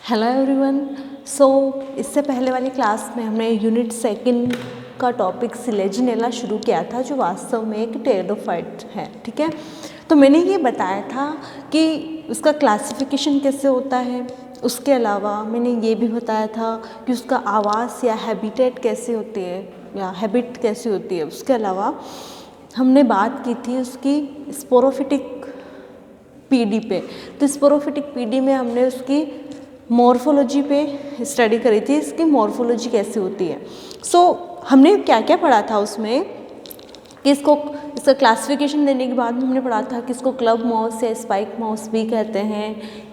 Hello everyone. सो इससे पहले वाली क्लास में हमने यूनिट सेकंड का टॉपिक सिलेजिनेला शुरू किया था, जो वास्तव में एक टेरिडोफाइट है। ठीक है, तो मैंने ये बताया था कि उसका क्लासिफिकेशन कैसे होता है। उसके अलावा मैंने ये भी बताया था कि उसका आवास या हैबिटेट कैसे होती है या हैबिट कैसे होती है। उसके अलावा हमने बात की थी उसकी स्पोरोफिटिक पीडी पे। तो स्पोरोफिटिक पीडी में हमने उसकी मॉर्फोलॉजी पे स्टडी करी थी, इसकी मॉर्फोलॉजी कैसे होती है। हमने क्या क्या पढ़ा था उसमें कि इसका क्लासिफिकेशन देने के बाद हमने पढ़ा था कि इसको क्लब मॉस या स्पाइक मॉस भी कहते हैं।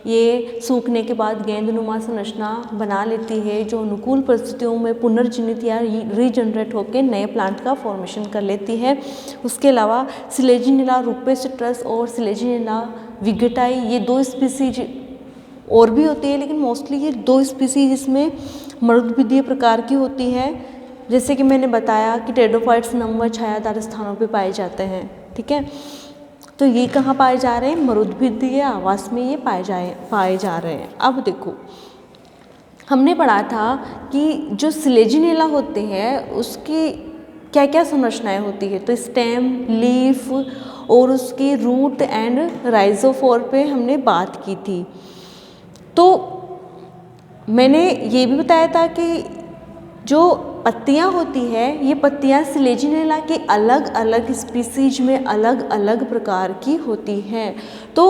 ये सूखने के बाद गेंदनुमा संरचना बना लेती है, जो अनुकूल परिस्थितियों में पुनर्जीवित या रीजनरेट होकर नए प्लांट का फॉर्मेशन कर लेती है। उसके अलावा सिलेजिनेला रूपेसिट्रस और सिलेजिनेला विगटाई, ये दो स्पीसीज और भी होती है, लेकिन मोस्टली ये दो स्पीसीज इसमें मरुद्भिदीय प्रकार की होती है। जैसे कि मैंने बताया कि टेरिडोफाइट्स नम छायादार स्थानों पे पाए जाते हैं। ठीक है, तो ये कहाँ पाए जा रहे हैं? मरुद्भिदीय आवास में ये पाए जा रहे हैं। अब देखो, हमने पढ़ा था कि जो सिलेजिनेला होते हैं उसकी क्या क्या संरचनाएं होती है। तो स्टेम, लीफ और उसकी रूट एंड राइजोफोर पे हमने बात की थी। तो मैंने ये भी बताया था कि जो पत्तियां होती है, ये पत्तियां सिलेजिनेला के अलग अलग स्पीसीज में अलग अलग प्रकार की होती हैं। तो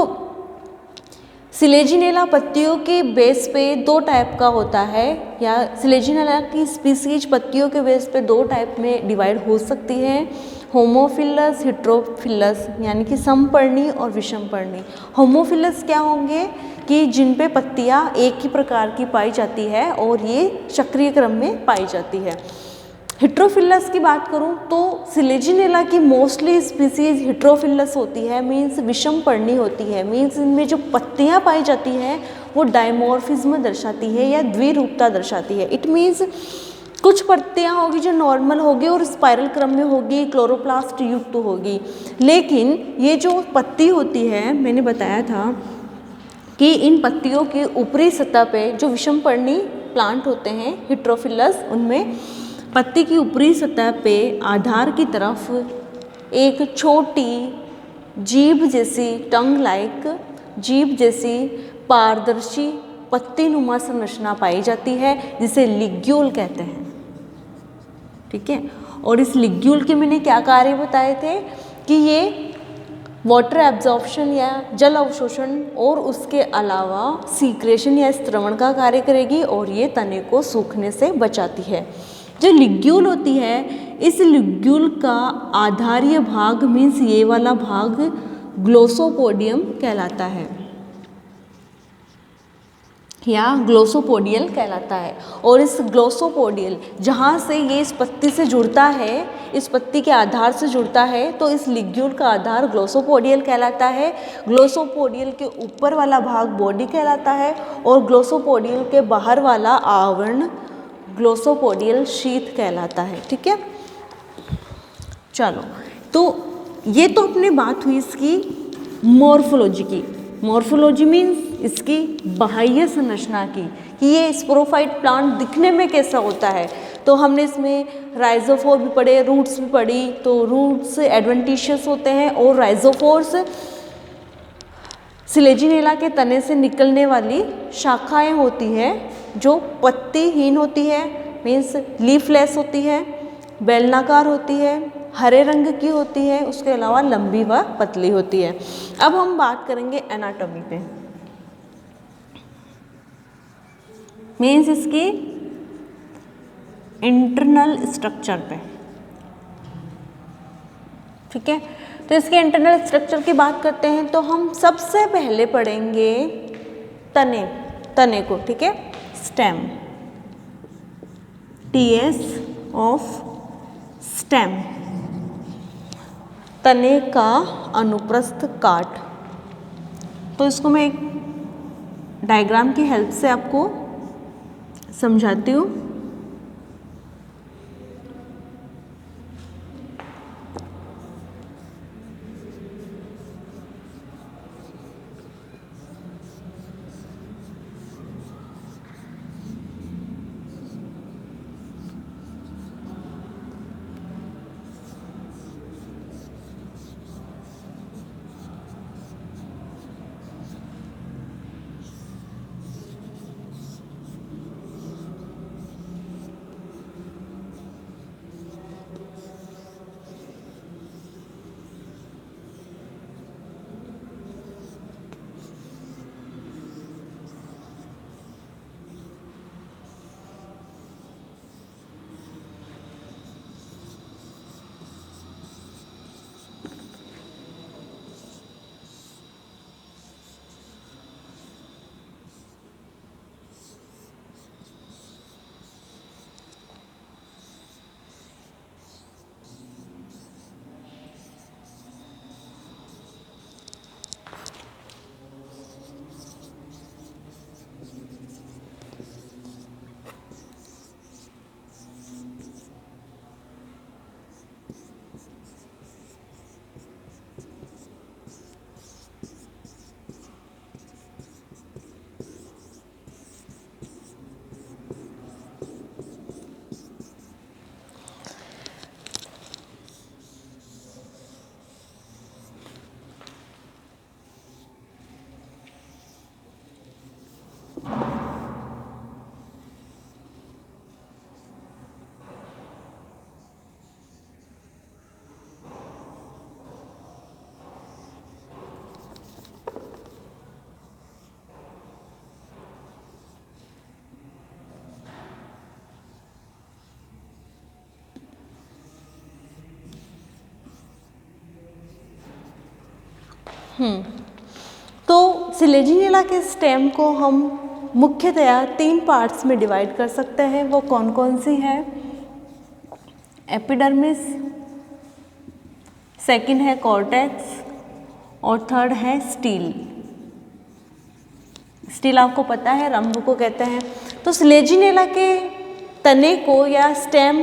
सिलेजिनेला पत्तियों के बेस पे दो टाइप का होता है, या सिलेजिनेला की स्पीसीज पत्तियों के बेस पे दो टाइप में डिवाइड हो सकती है, होमोफिलस, हेट्रोफिलस, यानी कि समपर्णी और विषमपर्णी। होमोफिलस क्या होंगे कि जिन पे पत्तियां एक ही प्रकार की पाई जाती है और ये चक्रीय क्रम में पाई जाती है। हेट्रोफिलस की बात करूं तो सिलेजिनेला की मोस्टली स्पीसीज हेट्रोफिलस होती है, मीन्स विषमपर्णी होती है। मीन्स इनमें जो पत्तियां पाई जाती हैं वो डायमॉर्फिज्म दर्शाती है या द्विरूपता दर्शाती है। इट मीन्स कुछ पत्तियां होगी जो नॉर्मल होगी और स्पाइरल क्रम में होगी, क्लोरोप्लास्ट युक्त होगी। लेकिन ये जो पत्ती होती है, मैंने बताया था कि इन पत्तियों की ऊपरी सतह पे जो विषमपर्णी प्लांट होते हैं हेट्रोफिलस, उनमें पत्ती की ऊपरी सतह पे आधार की तरफ एक छोटी जीभ जैसी, टंग लाइक जीभ जैसी पारदर्शी पत्ती नुमा संरचना पाई जाती है, जिसे लिग्यूल कहते हैं। ठीक है, और इस लिग्यूल के मैंने क्या कार्य बताए थे कि ये वाटर एब्जॉर्प्शन या जल अवशोषण और उसके अलावा सीक्रेशन या स्त्रवण का कार्य करेगी, और ये तने को सूखने से बचाती है। जो लिग्यूल होती है, इस लिग्यूल का आधारीय भाग मीन्स ये वाला भाग ग्लोसोपोडियम कहलाता है या ग्लोसोपोडियल कहलाता है। और इस ग्लोसोपोडियल जहाँ से ये इस पत्ती से जुड़ता है, इस पत्ती के आधार से जुड़ता है, तो इस लिग्यूल का आधार ग्लोसोपोडियल कहलाता है। ग्लोसोपोडियल के ऊपर वाला भाग बॉडी कहलाता है और ग्लोसोपोडियल के बाहर वाला आवरण ग्लोसोपोडियल शीथ कहलाता है। ठीक है, चलो, तो ये तो अपनी बात हुई इसकी मॉर्फोलॉजी की। मॉर्फोलॉजी मीन्स इसकी बाह्य संरचना की, कि ये स्पोरोफाइट प्लांट दिखने में कैसा होता है। तो हमने इसमें राइजोफोर भी पढ़े, रूट्स भी पढ़ी। तो रूट्स एडवेंटिशियस होते हैं और राइजोफोर्स सिलेजिनेला के तने से निकलने वाली शाखाएं होती है, जो पत्तीहीन होती है, मीन्स लीफलेस होती है, बेलनाकार होती है, हरे रंग की होती है, उसके अलावा लंबी व पतली होती है। अब हम बात करेंगे एनाटॉमी पे, मीन्स इसकी इंटरनल स्ट्रक्चर पे। ठीक है, तो इसके इंटरनल स्ट्रक्चर की बात करते हैं तो हम सबसे पहले पढ़ेंगे तने को। ठीक है, स्टेम, TS ऑफ स्टेम, तने का अनुप्रस्थ काट। तो इसको मैं एक डायग्राम की हेल्प से आपको समझाती हूँ। तो सिलेजिनेला के स्टेम को हम मुख्यतया 3 पार्ट्स में डिवाइड कर सकते हैं। वो कौन कौन सी है? एपिडर्मिस, सेकंड है कॉर्टेक्स और थर्ड है स्टील। स्टील आपको पता है रंभ को कहते हैं। तो सिलेजिनेला के तने को या स्टेम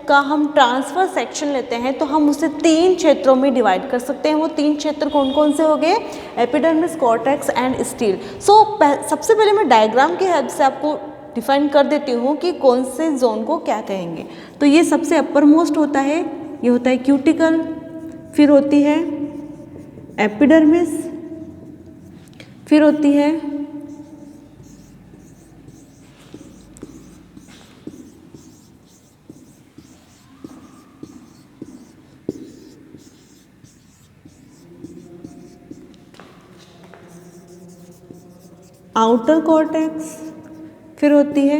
का हम ट्रांसफर सेक्शन लेते हैं तो हम उसे 3 क्षेत्रों में डिवाइड कर सकते हैं। वो 3 क्षेत्र कौन कौन से हो गए? Epidermis, cortex and steel. सबसे पहले मैं डायग्राम की हेल्प से आपको डिफाइन कर देती हूँ कि कौन से जोन को क्या कहेंगे। तो ये सबसे अपर मोस्ट होता है, ये होता है क्यूटिकल, फिर होती है एपिडर्मिस, फिर होती है आउटर कॉर्टेक्स, फिर होती है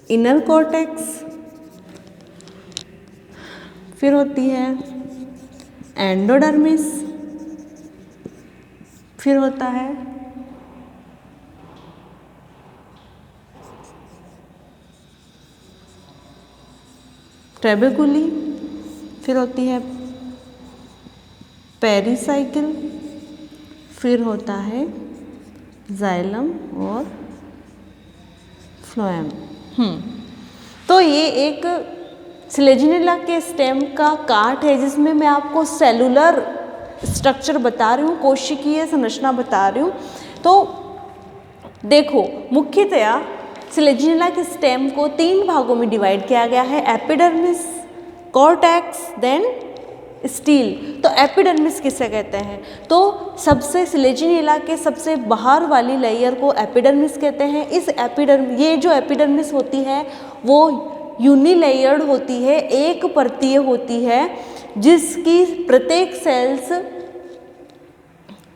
इनर कॉर्टेक्स, फिर होती है एंडोडर्मिस, फिर होता है ट्रेबेकुली, फिर होती है पेरिसाइकिल, फिर होता है जाइलम और फ्लोएम। तो ये एक सिलेजिनेला के स्टेम का काट है जिसमें मैं आपको सेलुलर स्ट्रक्चर बता रही हूँ, कोशिकीय संरचना बता रही हूँ। तो देखो, मुख्यतया सिलेजिनेला के स्टेम को 3 भागों में डिवाइड किया गया है, एपिडर्मिस, कॉर्टेक्स, देन स्टील। तो एपिडर्मिस किसे कहते हैं? तो सबसे सिलेजिनेला के सबसे बाहर वाली लेयर को एपिडर्मिस कहते हैं। ये जो एपिडर्मिस होती है वो यूनिलेयर्ड होती है, एक परतीय होती है, जिसकी प्रत्येक सेल्स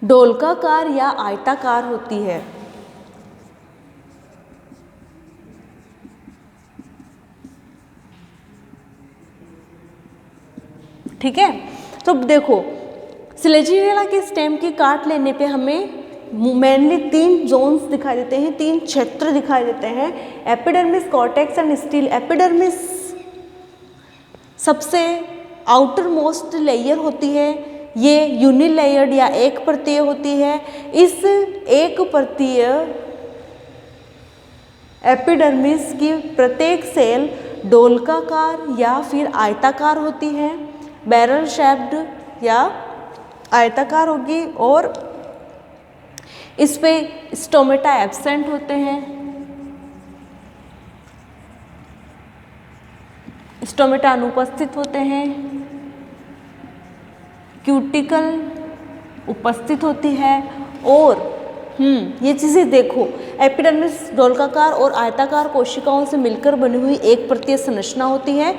डोलकाकार या आयताकार होती है। ठीक है, तो देखो सिलेजिनेला के स्टेम की काट लेने पे हमें मेनली 3 जोन्स दिखाई देते हैं, 3 क्षेत्र दिखाई देते हैं, epidermis, cortex and steel. Epidermis सबसे आउटर मोस्ट लेयर होती है, ये यूनिलेयर्ड या एक परतीय होती है। इस एक परतीय एपिडर्मिस की प्रत्येक सेल डोलकाकार या फिर आयताकार होती है, बैरल शेप्ड या आयताकार होगी, और इस पे स्टोमेटा एब्सेंट होते हैं। स्टोमेटा अनुपस्थित होते हैं, क्यूटिकल उपस्थित होती है, और ये चीज़ें देखो, एपिडर्मिस डोलकाकार और आयताकार कोशिकाओं से मिलकर बनी हुई एक परतीय संरचना होती है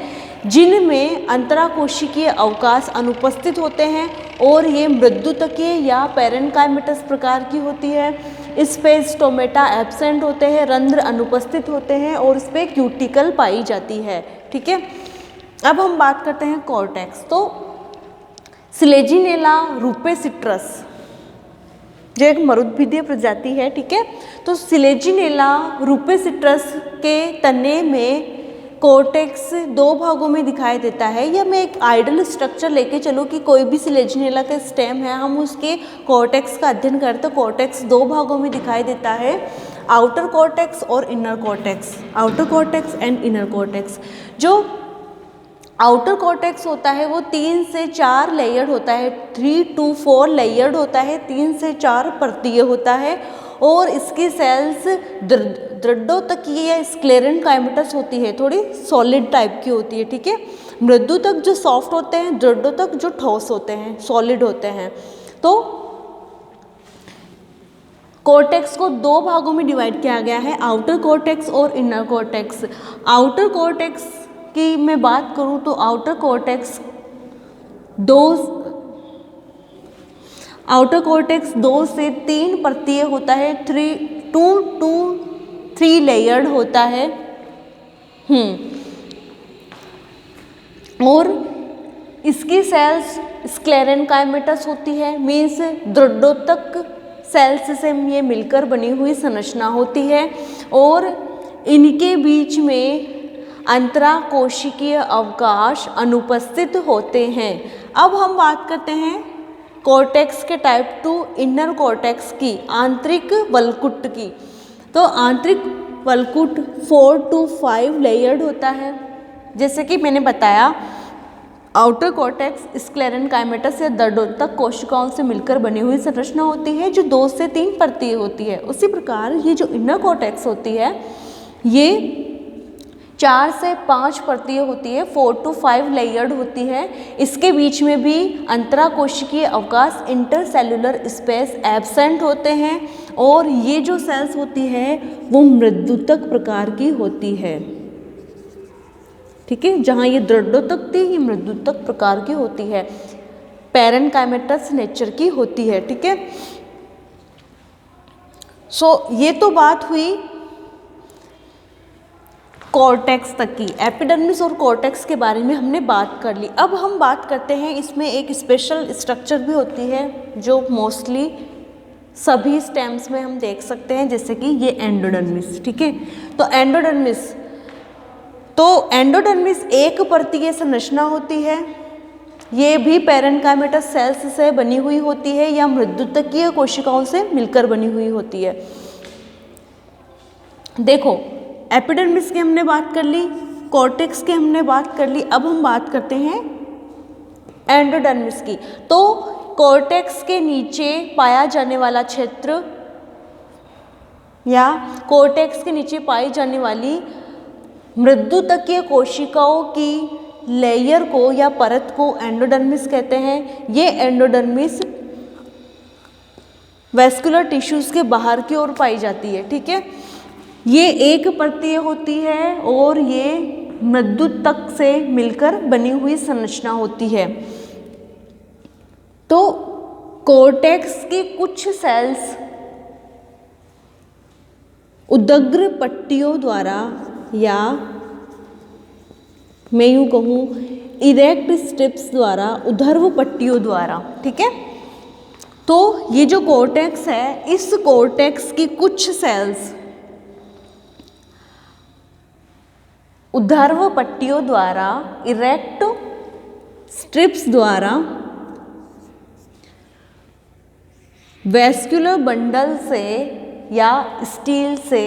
जिनमें अंतराकोशिकीय अवकाश अनुपस्थित होते हैं, और ये मृदुतकीय या पेरेन्काइमेटस प्रकार की होती है। इस पे स्टोमेटा एब्सेंट होते हैं, रंध्र अनुपस्थित होते हैं, और इस पे क्यूटिकल पाई जाती है। ठीक है, अब हम बात करते हैं कॉर्टेक्स। तो सिलेजिनेला रूपेसिट्रस जो एक मरुद्भिदीय प्रजाति है, ठीक है, तो सिलेजिनेला रूपेसिट्रस के तने में कॉर्टेक्स 2 भागों में दिखाई देता है। या मैं एक आइडल स्ट्रक्चर लेके चलूँ कि कोई भी सिलेजिनेला का स्टेम है, हम उसके कॉर्टेक्स का अध्ययन करें तो कॉर्टेक्स 2 भागों में दिखाई देता है, आउटर कॉर्टेक्स और inner cortex, outer cortex and inner cortex. जो आउटर कॉर्टेक्स होता है वो 3 से 4 लेयर्ड होता है, 3 to 4 लेयर्ड होता है, 3 से 4 परतीय होता है, और इसकी सेल्स दृढ़ों तक ये स्क्लेरन काइमेटस होती है, थोड़ी सॉलिड टाइप की होती है। ठीक है, मृदु तक जो सॉफ्ट होते हैं, दृढ़ों तक जो ठोस होते हैं, सॉलिड होते हैं। तो कॉर्टेक्स को 2 भागों में डिवाइड किया गया है, आउटर कॉर्टेक्स और इनर कॉर्टेक्स। आउटर कॉर्टेक्स की मैं बात करूं तो आउटर कॉर्टेक्स 2 से 3 परतीय होता है, 2 to 3 लेयर्ड होता है। और इसकी सेल्स स्क्लेरेनकाइमेटस होती है, मीन्स दृढ़ोतक सेल्स से ये मिलकर बनी हुई संरचना होती है और इनके बीच में अंतराकोशिकीय अवकाश अनुपस्थित होते हैं। अब हम बात करते हैं कॉर्टेक्स के टाइप 2 इनर कॉर्टेक्स की, आंतरिक वलकुट की। तो आंतरिक वलकुट 4 to 5 लेयर्ड होता है। जैसे कि मैंने बताया आउटर कॉर्टेक्स स्क्लेरेनकाइमेटस या दृढ़ोतक कोशिकाओं से मिलकर बनी हुई संरचना होती है जो 2 से 3 परतीय होती है। उसी प्रकार ये जो इनर कॉर्टेक्स होती है ये 4 से 5 परतीय होती है, 4 to 5 लेयर्ड होती है। इसके बीच में भी अंतराकोशिकीय अवकाश इंटरसेलुलर स्पेस एब्सेंट होते हैं और ये जो सेल्स होती है वो मृदुतक प्रकार की होती है। ठीक है, जहाँ ये दृढ़ोतक थी ये मृदुतक प्रकार की होती है, पैरेनकाइमेटस नेचर की होती है। ठीक है, ये तो बात हुई कॉर्टेक्स तक की। एपिडर्मिस और कॉर्टेक्स के बारे में हमने बात कर ली। अब हम बात करते हैं इसमें एक स्पेशल स्ट्रक्चर भी होती है जो मोस्टली सभी स्टेम्स में हम देख सकते हैं, जैसे कि ये एंडोडर्मिस। ठीक है, तो एंडोडर्मिस एक परतीय संरचना होती है। ये भी पैरेनकाइमेटस सेल्स से बनी हुई होती है या मृदुतकीय कोशिकाओं से मिलकर बनी हुई होती है। देखो, एपिडर्मिस की हमने बात कर ली, कॉर्टेक्स की हमने बात कर ली, अब हम बात करते हैं एंडोडर्मिस की। तो कॉर्टेक्स के नीचे पाया जाने वाला क्षेत्र या कॉर्टेक्स के नीचे पाई जाने वाली मृदुतकीय कोशिकाओं की लेयर को या परत को एंडोडर्मिस कहते हैं। ये एंडोडर्मिस वैस्कुलर टिश्यूज के बाहर की ओर पाई जाती है। ठीक है, ये एक परतीय होती है और ये मृदुतक से मिलकर बनी हुई संरचना होती है। तो कॉर्टेक्स की कुछ सेल्स उदग्र पट्टियों द्वारा या मैं यूँ कहूँ इरेक्ट स्ट्रिप्स द्वारा, उधर्व पट्टियों द्वारा। ठीक है, तो ये जो कॉर्टेक्स है, इस कॉर्टेक्स की कुछ सेल्स उधर्व पट्टियों द्वारा, इरेक्ट स्ट्रिप्स द्वारा वैस्कुलर बंडल से या स्टील से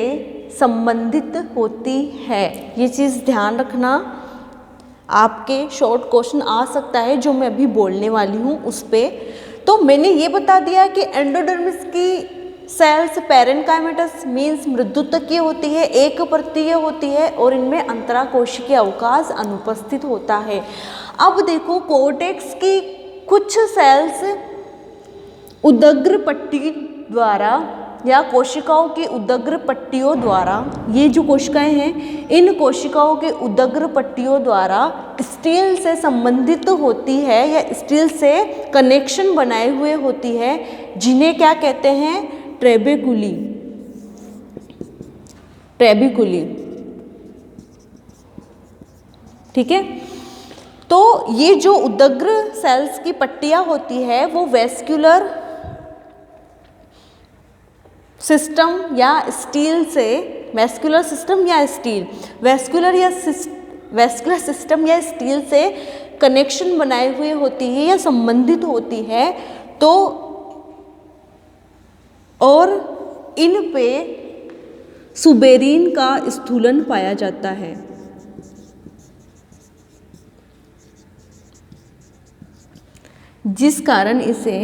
संबंधित होती है। ये चीज़ ध्यान रखना, आपके शॉर्ट क्वेश्चन आ सकता है जो मैं अभी बोलने वाली हूँ उस पर। तो मैंने ये बता दिया कि एंडोडर्मिस की सेल्स पैरेनकाइमेटस मीन्स मृदुतकीय होती है, एक परतीय होती है और इनमें अंतराकोशिकीय अवकाश अनुपस्थित होता है। अब देखो, कॉर्टेक्स की कुछ सेल्स उदग्र पट्टी द्वारा या कोशिकाओं की उदग्र पट्टियों द्वारा, ये जो कोशिकाएं हैं इन कोशिकाओं के उदग्र पट्टियों द्वारा स्टील से संबंधित होती है या स्टील से कनेक्शन बनाए हुए होती है, जिन्हें क्या कहते हैं, ट्रेबेकुली। ठीक है, तो ये जो उदग्र सेल्स की पट्टियां होती है वो वैस्कुलर सिस्टम या स्टील से, वैस्कुलर सिस्टम या स्टील, वैस्कुलर सिस्टम या स्टील से कनेक्शन बनाए हुए होती है या संबंधित होती है। तो और इन पे सुबेरीन का स्थूलन पाया जाता है। जिस कारण इसे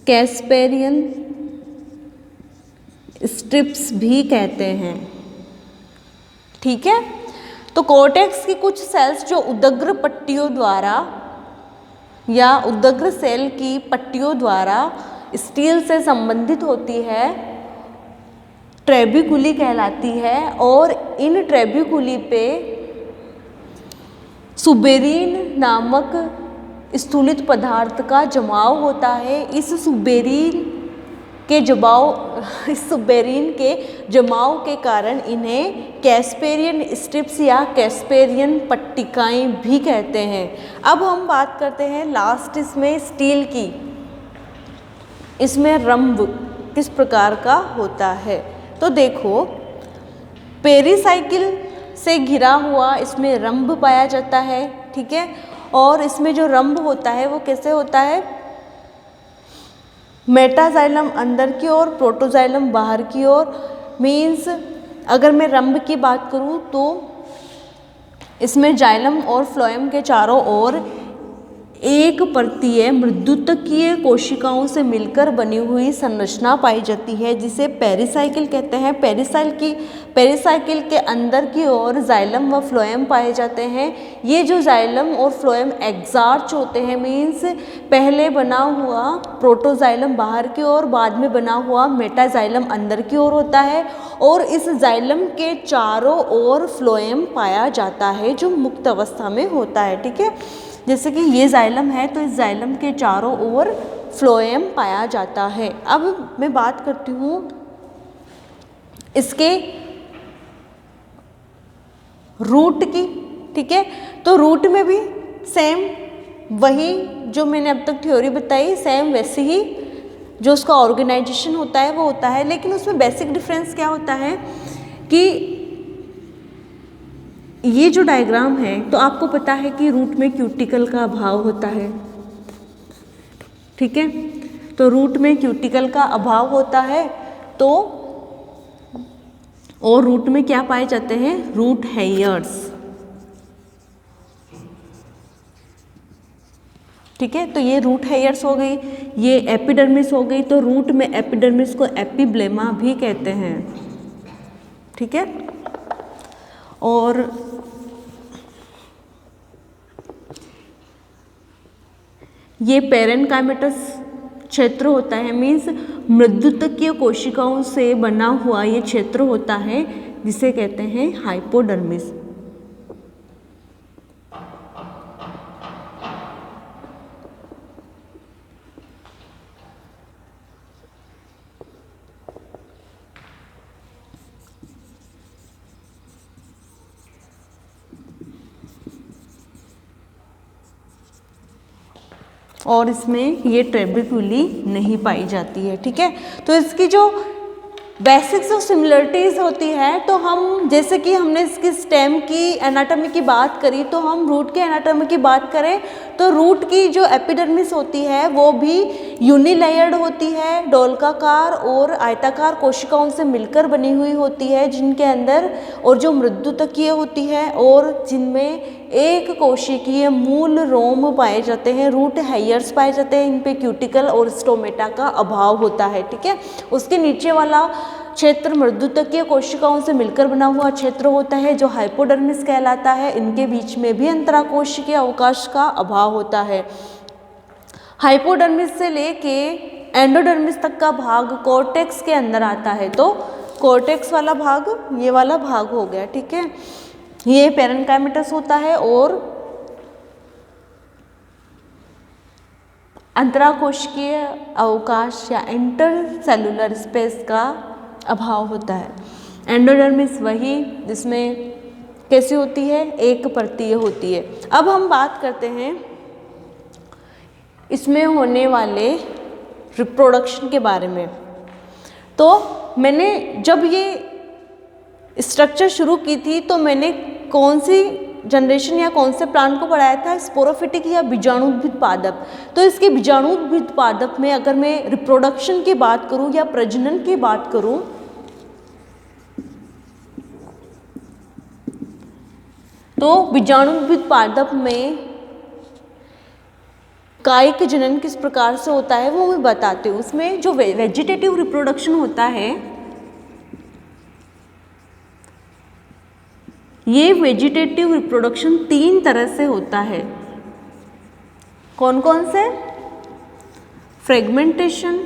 कैस्पेरियन स्ट्रिप्स भी कहते हैं। ठीक है, तो कॉर्टेक्स की कुछ सेल्स जो उदग्र पट्टियों द्वारा या उदग्र सेल की पट्टियों द्वारा स्टील से संबंधित होती है, ट्रेबेकुली कहलाती है और इन ट्रेबेकुली पे सुबेरीन नामक स्थूलित पदार्थ का जमाव होता है। इस सुबेरीन के जमाव इस सुबेरिन के जमाव के कारण इन्हें कैस्पेरियन स्ट्रिप्स या कैस्पेरियन पट्टिकाएं भी कहते हैं। अब हम बात करते हैं लास्ट इसमें स्टील की। इसमें रंभ किस प्रकार का होता है, तो देखो पेरिसाइकिल से घिरा हुआ इसमें रंभ पाया जाता है, ठीक है। और इसमें जो रंभ होता है वो कैसे होता है, मेटाजाइलम अंदर की ओर, प्रोटोजाइलम बाहर की ओर। मीन्स अगर मैं रंभ की बात करूं तो इसमें जाइलम और फ्लोएम के चारों ओर एक परतीय मृदुतकीय कोशिकाओं से मिलकर बनी हुई संरचना पाई जाती है, जिसे पेरिसाइकिल कहते हैं। पेरिसाइकिल के अंदर की ओर जाइलम व फ्लोएम पाए जाते हैं। ये जो जाइलम और फ्लोएम एक्सार्च होते हैं, मीन्स पहले बना हुआ प्रोटोजाइलम बाहर की ओर, बाद में बना हुआ मेटाजाइलम अंदर की ओर होता है। और इस जाइलम के चारों ओर फ्लोएम पाया जाता है जो मुक्त अवस्था में होता है, ठीक है। जैसे कि ये जाइलम है तो इस जाइलम के चारों ओर फ्लोएम पाया जाता है। अब मैं बात करती हूँ इसके रूट की, ठीक है। तो रूट में भी सेम वही जो मैंने अब तक थ्योरी बताई, सेम वैसे ही जो उसका ऑर्गेनाइजेशन होता है वो होता है, लेकिन उसमें बेसिक डिफरेंस क्या होता है कि ये जो डायग्राम है तो आपको पता है कि रूट में क्यूटिकल का अभाव होता है, ठीक है। तो रूट में क्यूटिकल का अभाव होता है तो और रूट में क्या पाए जाते हैं, रूट हेयर्स, ठीक है। तो ये रूट हेयर्स हो गई, ये एपिडर्मिस हो गई। तो रूट में एपिडर्मिस को एपिब्लेमा भी कहते हैं, ठीक है। और ये पेरेनकाइमेटस क्षेत्र होता है, मीन्स मृदुतकीय कोशिकाओं से बना हुआ ये क्षेत्र होता है जिसे कहते हैं हाइपोडर्मिस। और इसमें ये ट्रेबिक्यूली नहीं पाई जाती है, ठीक है। तो इसकी जो बेसिक जो सिमिलरिटीज़ होती है, तो हम जैसे कि हमने इसकी स्टेम की एनाटॉमी की बात करी, तो हम रूट के एनाटॉमी की बात करें तो रूट की जो एपिडर्मिस होती है वो भी यूनिलेयर्ड होती है, डोलकाकार और आयताकार कोशिकाओं से मिलकर बनी हुई होती है जिनके अंदर, और जो मृदुतकीय होती है और जिनमें एक कोशिकीय मूल रोम पाए जाते हैं, रूट हेयर्स पाए जाते हैं। इन पे क्यूटिकल और स्टोमेटा का अभाव होता है, ठीक है। उसके नीचे वाला क्षेत्र मृदुतकीय कोशिकाओं से मिलकर बना हुआ क्षेत्र होता है जो हाइपोडर्मिस कहलाता है। इनके बीच में भी अंतराकोशिकीय अवकाश का अभाव होता है। हाइपोडर्मिस से लेके एंडोडर्मिस तक का भाग कॉर्टेक्स के अंदर आता है, तो कॉर्टेक्स वाला भाग ये वाला भाग हो गया, ठीक है। ये पेरेनकाइमेटस होता है और अंतराकोशिकीय अवकाश या इंटरसेलुलर स्पेस का अभाव होता है। एंडोडर्मिस वही जिसमें कैसी होती है, एक परतीय होती है। अब हम बात करते हैं इसमें होने वाले रिप्रोडक्शन के बारे में। तो मैंने जब ये स्ट्रक्चर शुरू की थी तो मैंने कौन सी जनरेशन या कौन से प्लांट को पढ़ाया था, स्पोरोफिटिक या बीजाणुद्भिद पादप। तो इसके बीजाणुद्भिद पादप में अगर मैं रिप्रोडक्शन की बात करूं या प्रजनन की बात करूं तो बीजाणुद्भिद पादप में कायिक जनन किस प्रकार से होता है वो मैं बताती हूँ। उसमें जो वेजिटेटिव रिप्रोडक्शन होता है, ये वेजिटेटिव रिप्रोडक्शन 3 तरह से होता है। कौन कौन से? फ्रेगमेंटेशन,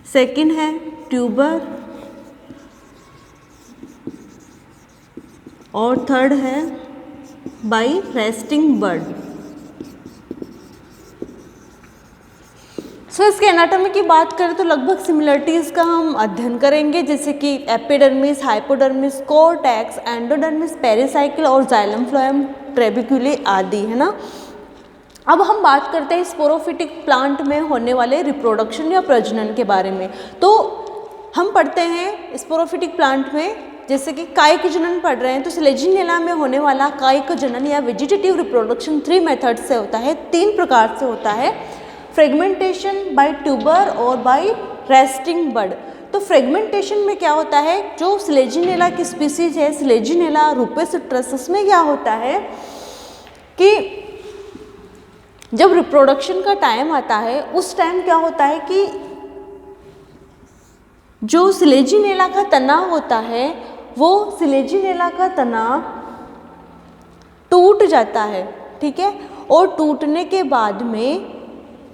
सेकंड है ट्यूबर और थर्ड है बाय रेस्टिंग बर्ड। सो इसके एनाटॉमी की बात करें तो लगभग सिमिलरिटीज़ का हम अध्ययन करेंगे, जैसे कि epidermis, hypodermis, cortex, endodermis, pericycle और जाइलम, फ्लोएम, ट्रेबिक्यूली आदि, है ना। अब हम बात करते हैं स्पोरोफिटिक प्लांट में होने वाले रिप्रोडक्शन या प्रजनन के बारे में। तो हम पढ़ते हैं स्पोरोफिटिक प्लांट में, जैसे कि कायिक जनन पढ़ रहे हैं तो स्लेजिनेला में होने वाला कायिक जनन या वेजिटेटिव रिप्रोडक्शन 3 मेथड से होता है, 3 प्रकार से होता है, फ्रेगमेंटेशन, बाय ट्यूबर और बाय रेस्टिंग बड। तो फ्रेगमेंटेशन में क्या होता है, जो स्लेजिनेला की स्पीसीज है स्लेजिनेला रूपेसिट्रस, उसमें क्या होता है कि जब रिप्रोडक्शन का टाइम आता है उस टाइम क्या होता है कि जो स्लेजिनेला का तना होता है वो स्लेजिनेला का तना टूट जाता है, ठीक है, और टूटने के बाद में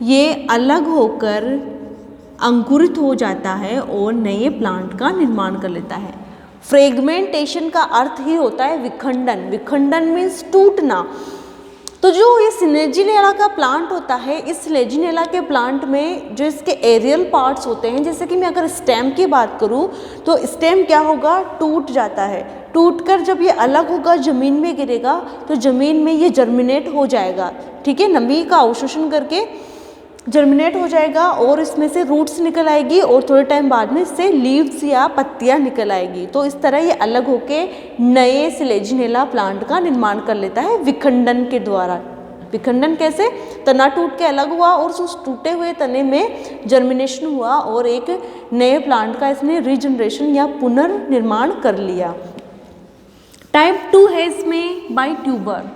ये अलग होकर अंकुरित हो जाता है और नए प्लांट का निर्माण कर लेता है। फ्रेगमेंटेशन का अर्थ ही होता है विखंडन, विखंडन मीन्स टूटना। तो जो ये स्लेजिनेला का प्लांट होता है, इस स्लेजिनेला के प्लांट में जो इसके एरियल पार्ट्स होते हैं, जैसे कि मैं अगर स्टेम की बात करूं तो स्टेम क्या होगा, टूट जाता है। टूटकर जब ये अलग होगा ज़मीन में गिरेगा तो ज़मीन में ये जर्मिनेट हो जाएगा, ठीक है, नमी का अवशोषण करके जर्मिनेट हो जाएगा और इसमें से रूट्स निकल आएगी और थोड़े टाइम बाद में इससे लीव्स या पत्तियां निकल आएगी। तो इस तरह ये अलग होके नए स्लेजिनेला प्लांट का निर्माण कर लेता है विखंडन के द्वारा। विखंडन कैसे, तना टूट के अलग हुआ और उस टूटे हुए तने में जर्मिनेशन हुआ और एक नए प्लांट का इसने रीजनरेशन या पुनर्निर्माण कर लिया। टाइप 2 है इसमें बाय ट्यूबर।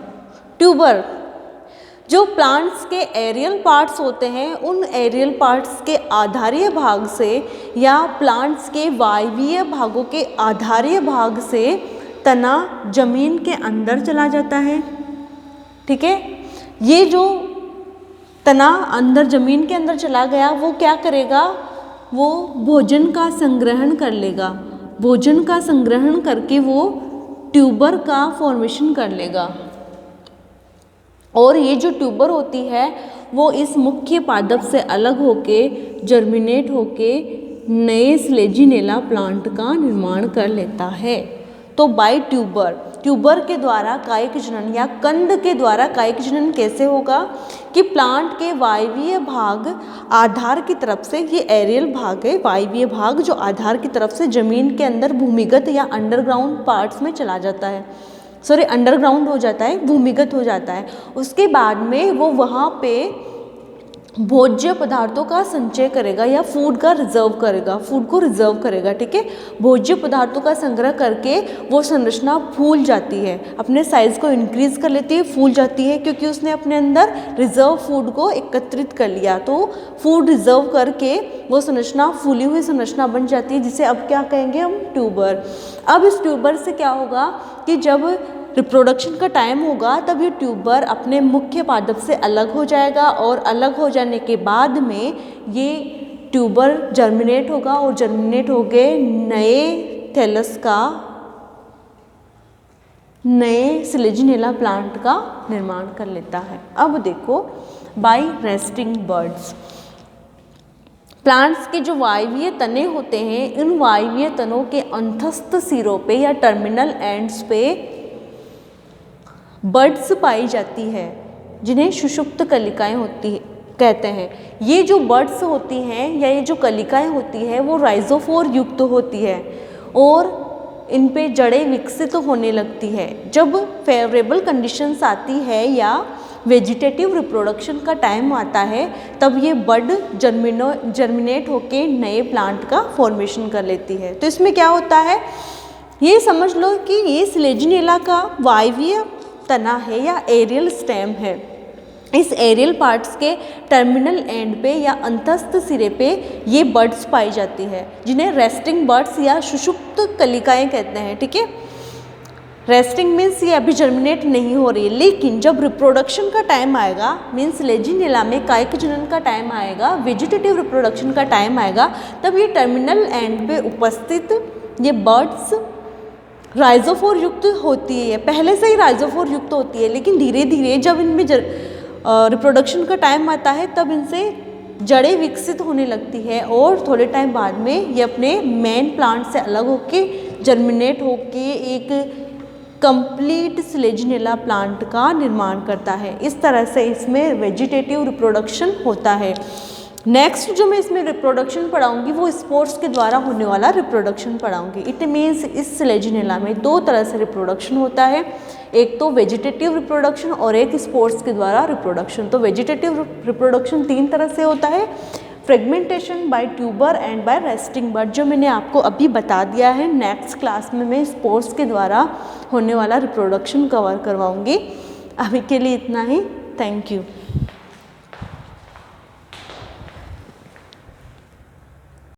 ट्यूबर जो प्लांट्स के एरियल पार्ट्स होते हैं, उन एरियल पार्ट्स के आधारीय भाग से या प्लांट्स के वायवीय भागों के आधारीय भाग से तना जमीन के अंदर चला जाता है, ठीक है। ये जो तना अंदर जमीन के अंदर चला गया वो क्या करेगा, वो भोजन का संग्रहण कर लेगा, भोजन का संग्रहण करके वो ट्यूबर का फॉर्मेशन कर लेगा और ये जो ट्यूबर होती है वो इस मुख्य पादप से अलग होके जर्मिनेट होके नए स्लेजिनेला प्लांट का निर्माण कर लेता है। तो बाय ट्यूबर, ट्यूबर के द्वारा कायिक जनन या कंद के द्वारा कायिक जनन कैसे होगा कि प्लांट के वायवीय भाग आधार की तरफ से, ये एरियल भाग है, वायवीय भाग जो आधार की तरफ से जमीन के अंदर भूमिगत या अंडरग्राउंड पार्ट्स में चला जाता है, सॉरी अंडरग्राउंड हो जाता है, भूमिगत हो जाता है। उसके बाद में वो वहाँ पे भोज्य पदार्थों का संचय करेगा या फूड का रिजर्व करेगा, फूड को रिजर्व करेगा, ठीक है। भोज्य पदार्थों का संग्रह करके वो संरचना फूल जाती है, अपने साइज को इंक्रीज कर लेती है, फूल जाती है, क्योंकि उसने अपने अंदर रिजर्व फूड को एकत्रित कर लिया। तो फूड रिजर्व करके वो संरचना फूली हुई संरचना बन जाती है, जिसे अब क्या कहेंगे हम, ट्यूबर। अब इस ट्यूबर से क्या होगा कि जब रिप्रोडक्शन का टाइम होगा तब ये ट्यूबर अपने मुख्य पादप से अलग हो जाएगा और अलग हो जाने के बाद में ये ट्यूबर जर्मिनेट होगा और जर्मिनेट होके नए थैलस का, नए स्लेजिनेला प्लांट का निर्माण कर लेता है। अब देखो बाय रेस्टिंग बर्ड्स, प्लांट्स के जो वायवीय तने होते हैं, इन वायवीय तनों के अंतस्थ सिरों पे या टर्मिनल एंड्स पे बड्स पाई जाती है, जिन्हें सुषुप्त कलिकाएं होती कहते हैं। ये जो बड्स होती हैं या ये जो कलिकाएं होती हैं वो राइजोफोर युक्त होती है और इन पे जड़ें विकसित होने लगती है। जब फेवरेबल कंडीशंस आती है या वेजिटेटिव रिप्रोडक्शन का टाइम आता है तब ये बड जर्मिनेट होके नए प्लांट का फॉर्मेशन कर लेती है। तो इसमें क्या होता है, ये समझ लो कि ये स्लेजिनेला का वायवीय तना है या एरियल स्टेम है। इस एरियल पार्ट्स के टर्मिनल एंड पे या अंतस्थ सिरे पे ये बड्स पाई जाती है, जिन्हें रेस्टिंग बड्स या सुषुप्त कलिकाएं कहते हैं, ठीक है। रेस्टिंग मीन्स ये अभी जर्मिनेट नहीं हो रही है, लेकिन जब रिप्रोडक्शन का टाइम आएगा, मीन्स स्लेजिनेला में कायिक जनन का टाइम आएगा, वेजिटेटिव रिप्रोडक्शन का टाइम आएगा, तब ये टर्मिनल एंड पे उपस्थित ये बर्ड्स राइजोफोर युक्त होती है। पहले से ही राइजोफोर युक्त होती है, लेकिन धीरे धीरे जब इनमें रिप्रोडक्शन का टाइम आता है तब इनसे जड़ें विकसित होने लगती है और थोड़े टाइम बाद में ये अपने मेन प्लांट से अलग होके जर्मिनेट होके एक कंप्लीट स्लेजिनेला प्लांट का निर्माण करता है। इस तरह से इसमें वेजिटेटिव रिप्रोडक्शन होता है। नेक्स्ट जो मैं इसमें रिप्रोडक्शन पढ़ाऊंगी वो स्पोर्स के द्वारा होने वाला रिप्रोडक्शन पढ़ाऊंगी। इट मीन्स इस स्लेजिनेला में दो तरह से रिप्रोडक्शन होता है, एक तो वेजिटेटिव रिप्रोडक्शन और एक स्पोर्स के द्वारा रिप्रोडक्शन। तो वेजिटेटिव रिप्रोडक्शन 3 तरह से होता है, fragmentation by tuber and by resting bud, जो मैंने आपको अभी बता दिया है। नेक्स्ट क्लास में मैं स्पोर्स के द्वारा होने वाला रिप्रोडक्शन कवर करवाऊंगी। अभी के लिए इतना ही। Thank you.